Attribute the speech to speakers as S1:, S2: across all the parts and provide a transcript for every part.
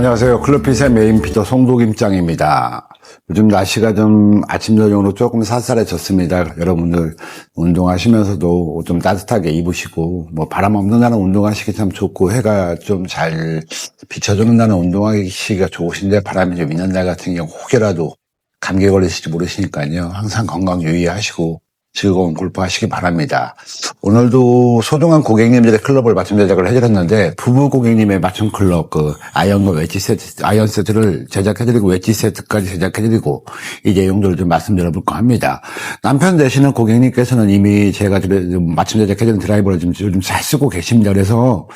S1: 안녕하세요. 클럽핏의 메인 피터 송독임장입니다. 요즘 날씨가 좀 아침 저녁으로 조금 쌀쌀해졌습니다. 여러분들 운동하시면서도 좀 따뜻하게 입으시고 뭐 바람 없는 날은 운동하시기 참 좋고 해가 좀 잘 비춰주는 날은 운동하시기가 좋으신데 바람이 좀 있는 날 같은 경우 혹여라도 감기 걸리실지 모르시니까요. 항상 건강 유의하시고 즐거운 골프 하시기 바랍니다. 오늘도 소중한 고객님들의 클럽을 맞춤 제작을 해드렸는데, 부부 고객님의 맞춤 클럽, 아이언과 웨지 세트, 아이언 세트를 제작해드리고, 웨지 세트까지 제작해드리고, 이 내용들을 좀 말씀드려볼까 합니다. 남편 되시는 고객님께서는 이미 제가 좀 맞춤 제작해드린 드라이버를 좀 잘 쓰고 계십니다. 그래서,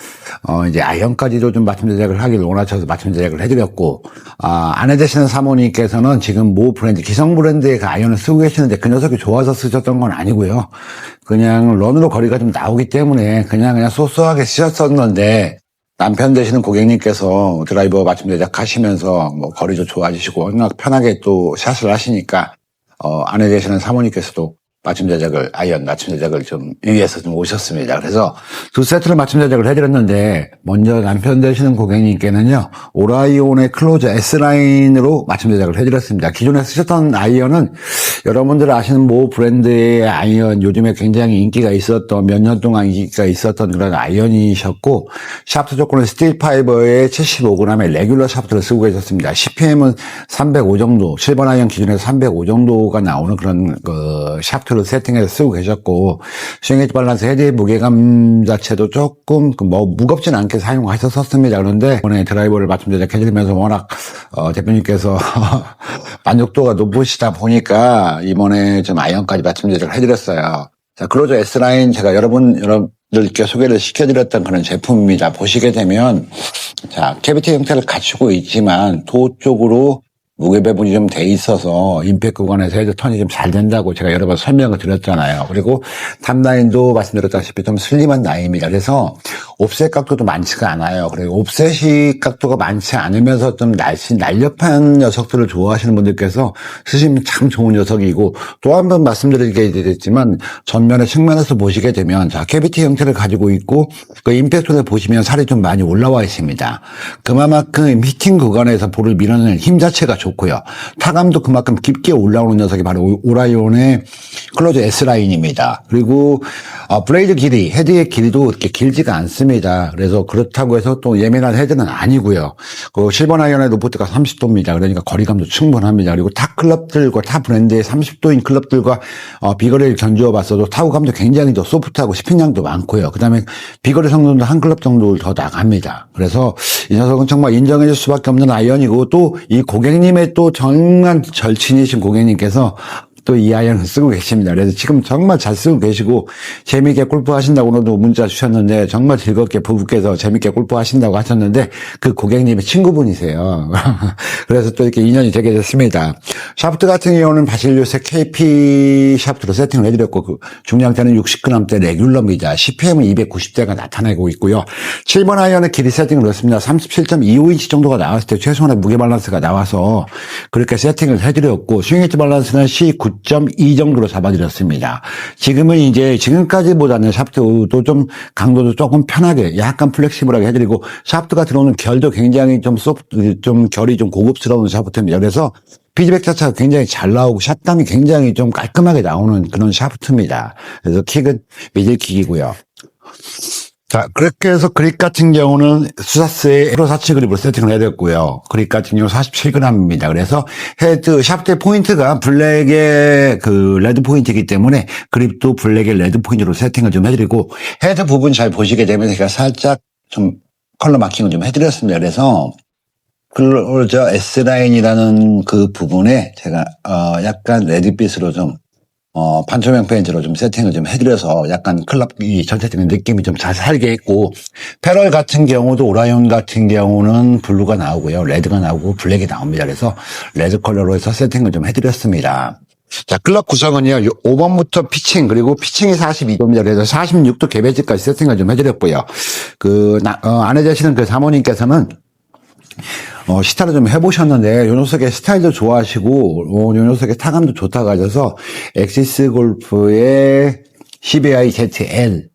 S1: 이제 아이언까지도 좀 맞춤 제작을 하길 원하셔서 맞춤 제작을 해드렸고, 아내 되시는 사모님께서는 지금 모 브랜드, 기성 브랜드의 그 아이언을 쓰고 계시는데 그 녀석이 좋아서 쓰셨던 건 아니고요. 그냥 런으로 거리가 좀 나오기 때문에 그냥 소소하게 쓰셨었는데 남편 되시는 고객님께서 드라이버 맞춤 제작하시면서 뭐 거리도 좋아지시고 워낙 편하게 또 샷을 하시니까 아내 되시는 사모님께서도 맞춤 제작을, 아이언 맞춤 제작을 좀 위해서 좀 오셨습니다. 그래서 두 세트를 맞춤 제작을 해드렸는데, 먼저 남편 되시는 고객님께는요, 오라이온의 클로저 S라인으로 맞춤 제작을 해드렸습니다. 기존에 쓰셨던 아이언은 여러분들 아시는 모 브랜드의 아이언, 요즘에 굉장히 인기가 있었던, 몇 년 동안 인기가 있었던 그런 아이언이셨고, 샤프트 조건은 스틸 파이버의 75g의 레귤러 샤프트를 쓰고 계셨습니다. CPM은 305 정도, 7번 아이언 기준에서 305 정도가 나오는 그런 샤프트를 세팅해서 쓰고 계셨고, 스윙 엣지 밸런스 헤드의 무게감 자체도 조금 무겁진 않게 사용하셨었습니다. 그런데 이번에 드라이버를 맞춤 제작해드리면서 워낙 대표님께서 만족도가 높으시다 보니까 이번에 좀 아이언까지 맞춤 제작을 해드렸어요. 자, 클로저 S라인 제가 여러분들께 소개를 시켜드렸던 그런 제품입니다. 보시게 되면 자, 캐비티 형태를 갖추고 있지만 도 쪽으로 무게 배분이 좀 돼 있어서 임팩트 구간에서 헤드 턴이 좀 잘 된다고 제가 여러 번 설명을 드렸잖아요. 그리고 탑라인도 말씀드렸다시피 좀 슬림한 라인입니다. 그래서 옵셋 각도도 많지가 않아요. 그리고 옵셋이 각도가 많지 않으면서 좀 날렵한 녀석들을 좋아하시는 분들께서 쓰시면 참 좋은 녀석이고, 또 한 번 말씀드리게 되겠지만 전면에 측면에서 보시게 되면 자, 캐비티 형태를 가지고 있고 그 임팩트를 보시면 살이 좀 많이 올라와 있습니다. 그만큼 히팅 구간에서 볼을 밀어내는 힘 자체가 좋고요. 타감도 그만큼 깊게 올라오는 녀석이 바로 오라이온의 클로저 S라인입니다. 그리고 블레이드 길이, 헤드의 길이도 그렇게 길지가 않습니다. 그래서 그렇다고 해서 또 예민한 헤드는 아니고요. 그 7번 아이언의 로프트가 30도입니다. 그러니까 거리감도 충분합니다. 그리고 타 클럽들과 타 브랜드의 30도인 클럽들과 비거리를 견주어 봤어도 타구감도 굉장히 더 소프트하고 스핀량도 많고요. 그 다음에 비거리 성능도 한 클럽 정도 더 나갑니다. 그래서 이 녀석은 정말 인정해 줄 수밖에 없는 아이언이고, 또 이 고객님의 또 정말 절친이신 고객님께서 또 이 아이언을 쓰고 계십니다. 그래서 지금 정말 잘 쓰고 계시고 재미있게 골프 하신다고 오늘도 문자 주셨는데, 정말 즐겁게 부부께서 재미있게 골프 하신다고 하셨는데 그 고객님의 친구분이세요. 그래서 또 이렇게 인연이 되게 됐습니다. 샤프트 같은 경우는 바실리우스의 KP 샤프트로 세팅을 해드렸고, 그 중량대는 60g대 레귤러입니다. CPM은 290대가 나타내고 있고요. 7번 아이언의 길이 세팅을 했습니다. 37.25인치 정도가 나왔을 때 최소한의 무게 밸런스가 나와서 그렇게 세팅을 해드렸고, 스윙 엣지 밸런스는 C9.2 정도로 잡아드렸습니다. 지금은 이제 지금까지보다는 샤프트도 좀 강도도 조금 편하게 약간 플렉시블하게 해드리고, 샤프트가 들어오는 결도 굉장히 좀 결이 좀 고급스러운 샤프트입니다. 그래서 피드백 자체가 굉장히 잘 나오고 샷감이 굉장히 좀 깔끔하게 나오는 그런 샤프트입니다. 그래서 킥은 미들킥이고요. 자, 그렇게 해서 그립 같은 경우는 수사스의 프로 47 그립으로 세팅을 해드렸고요. 그립 같은 경우 47g입니다. 그래서 헤드, 샤프트의 포인트가 블랙의 그 레드 포인트이기 때문에 그립도 블랙의 레드 포인트로 세팅을 좀 해드리고, 헤드 부분 잘 보시게 되면 제가 살짝 좀 컬러 마킹을 좀 해드렸습니다. 그래서 클로저 S라인이라는 그 부분에 제가 약간 레드빛으로 좀 반초명 페인트로 좀 세팅을 좀 해드려서 약간 클럽 이 전체적인 느낌이 좀 잘 살게 했고, 패럴 같은 경우도 오라이온 같은 경우는 블루가 나오고요, 레드가 나오고 블랙이 나옵니다. 그래서 레드 컬러로 해서 세팅을 좀 해드렸습니다. 자, 클럽 구성은요, 5번부터 피칭, 그리고 피칭이 42도입니다. 그래서 46도 개배지까지 세팅을 좀 해드렸고요. 아내 되시는 그 사모님께서는 시타를 좀 해보셨는데, 요 녀석의 스타일도 좋아하시고, 요 녀석의 타감도 좋다고 하셔서, 엑시스 골프의 CBI ZL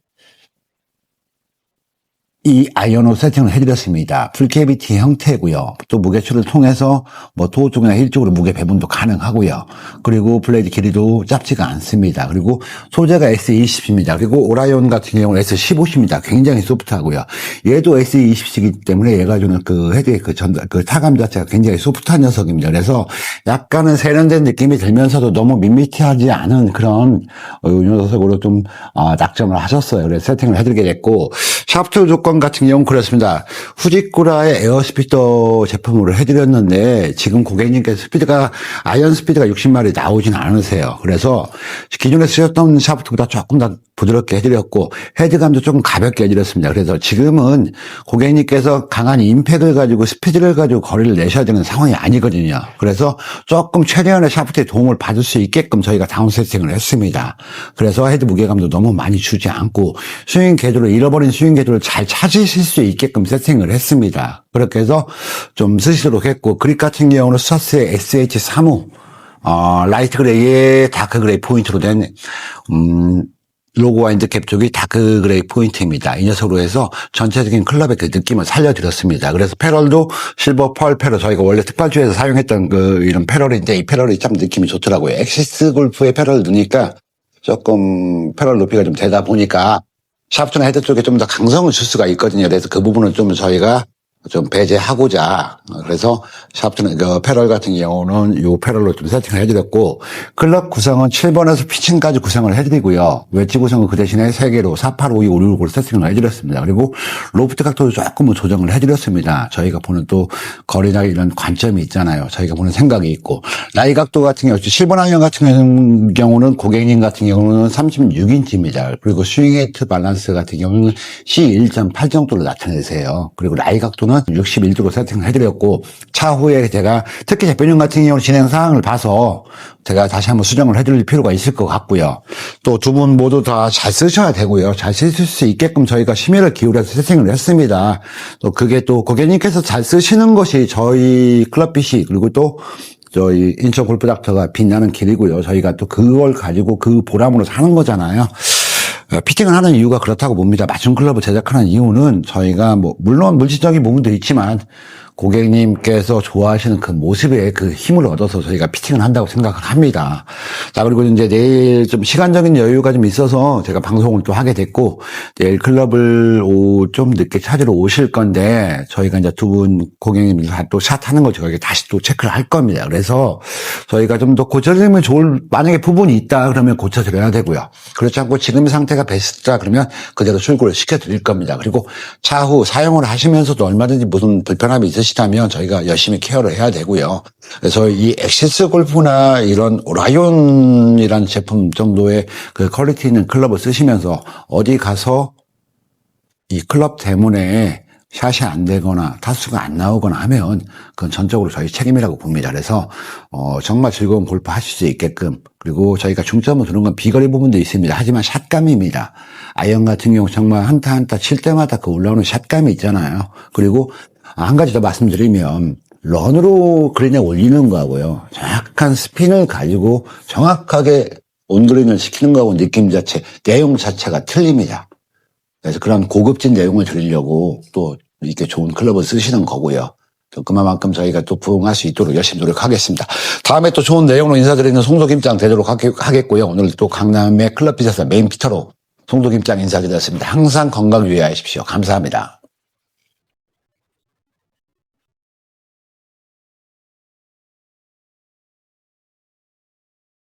S1: 이 아이언으로 세팅을 해드렸습니다. 풀캐비티 형태고요. 또 무게추를 통해서 뭐 도어 쪽이나 힐 쪽으로 무게 배분도 가능하고요. 그리고 블레이드 길이도 짧지가 않습니다. 그리고 소재가 S20입니다. 그리고 오라이온 같은 경우는 S15입니다. 굉장히 소프트하고요. 얘도 S20이기 때문에 얘가 주는 그 헤드의 그 타감 자체가 굉장히 소프트한 녀석입니다. 그래서 약간은 세련된 느낌이 들면서도 너무 밋밋하지 않은 그런 녀석으로 좀 낙점을 하셨어요. 그래서 세팅을 해드리게 됐고, 샤프트 조건 같은 경우는 그렇습니다. 후지쿠라의 에어스피더 제품으로 해드렸는데 지금 고객님께서 스피드가 아이언 스피드가 60마일이 나오진 않으세요. 그래서 기존에 쓰셨던 샤프트보다 조금 더 부드럽게 해드렸고 헤드감도 조금 가볍게 해드렸습니다. 그래서 지금은 고객님께서 강한 임팩을 가지고 스피드를 가지고 거리를 내셔야 되는 상황이 아니거든요. 그래서 조금 최대한의 샤프트의 도움을 받을 수 있게끔 저희가 다운 세팅을 했습니다. 그래서 헤드 무게감도 너무 많이 주지 않고 스윙 궤도를 잃어버린 스윙 궤도를 잘 찾으실 수 있게끔 세팅을 했습니다. 그렇게 해서 좀 쓰시도록 했고, 그립 같은 경우는 스타스의 SH35 라이트 그레이의 다크 그레이 포인트로 된 로고와 핸드캡 쪽이 다크 그레이 포인트입니다. 이 녀석으로 해서 전체적인 클럽의 그 느낌을 살려드렸습니다. 그래서 패럴도 실버 펄 패럴, 저희가 원래 특발주에서 사용했던 이런 패럴인데 이 패럴이 참 느낌이 좋더라고요. 엑시스 골프의 패럴을 넣으니까 조금 패럴 높이가 좀 되다 보니까 샤프트나 헤드 쪽에 좀 더 강성을 줄 수가 있거든요. 그래서 그 부분은 좀 저희가 좀 배제하고자, 그래서 샤프트는 패럴 같은 경우는 요 패럴로 좀 세팅을 해드렸고, 클럽 구성은 7번에서 피칭까지 구성을 해드리고요. 웨지 구성은 그 대신에 3개로 48, 52, 566으로 세팅을 해드렸습니다. 그리고 로프트 각도도 조금은 조정을 해드렸습니다. 저희가 보는 또 거리나 이런 관점이 있잖아요. 저희가 보는 생각이 있고, 라이 각도 같은 경우 7번 아이언 같은 경우는 고객님 같은 경우는 36인치입니다. 그리고 스윙 웨이트 밸런스 같은 경우는 C1.8 정도로 나타내세요. 그리고 라이 각도는 61도로 세팅을 해드렸고, 차후에 제가 특히 대표님 같은 경우는 진행 사항을 봐서 제가 다시 한번 수정을 해드릴 필요가 있을 것 같고요. 또 두 분 모두 다 잘 쓰셔야 되고요. 잘 쓰실 수 있게끔 저희가 심혈을 기울여서 세팅을 했습니다. 또 그게 또 고객님께서 잘 쓰시는 것이 저희 클럽핏이, 그리고 또 저희 인천 골프 닥터가 빛나는 길이고요. 저희가 또 그걸 가지고 그 보람으로 사는 거잖아요. 피팅을 하는 이유가 그렇다고 봅니다. 맞춤 클럽을 제작하는 이유는 저희가 물론 물질적인 부분도 있지만 고객님께서 좋아하시는 그 모습에 그 힘을 얻어서 저희가 피팅을 한다고 생각을 합니다. 자, 그리고 이제 내일 좀 시간적인 여유가 좀 있어서 제가 방송을 또 하게 됐고, 내일 클럽을 좀 늦게 찾으러 오실 건데, 저희가 이제 두 분 고객님들 또 샷 하는 거 저희가 다시 또 체크를 할 겁니다. 그래서 저희가 좀 더 고쳐지면 좋을, 만약에 부분이 있다 그러면 고쳐드려야 되고요. 그렇지 않고 지금 상태가 베스트다 그러면 그대로 출고를 시켜드릴 겁니다. 그리고 차후 사용을 하시면서도 얼마든지 무슨 불편함이 있으시다면 저희가 열심히 케어를 해야 되고요. 그래서 이 엑시스 골프나 이런 오라이온이라는 제품 정도의 그 퀄리티 있는 클럽을 쓰시면서 어디 가서 이 클럽 때문에 샷이 안 되거나 타수가 안 나오거나 하면 그건 전적으로 저희 책임이라고 봅니다. 그래서 정말 즐거운 골프 하실 수 있게끔, 그리고 저희가 중점을 두는 건 비거리 부분도 있습니다. 하지만 샷감입니다. 아이언 같은 경우 정말 한타 한타 칠 때마다 그 올라오는 샷감이 있잖아요. 그리고 한 가지 더 말씀드리면 런으로 그린에 올리는 거하고요, 정확한 스핀을 가지고 정확하게 온그린을 시키는 거하고 느낌 자체, 내용 자체가 틀립니다. 그래서 그런 고급진 내용을 드리려고 또 이렇게 좋은 클럽을 쓰시는 거고요. 그만큼 저희가 또 부응할 수 있도록 열심히 노력하겠습니다. 다음에 또 좋은 내용으로 인사드리는 송도김장 되도록 하겠고요. 오늘 또 강남의 클럽핏에서 메인 피터로 송도김장 인사드렸습니다. 항상 건강 유의하십시오. 감사합니다.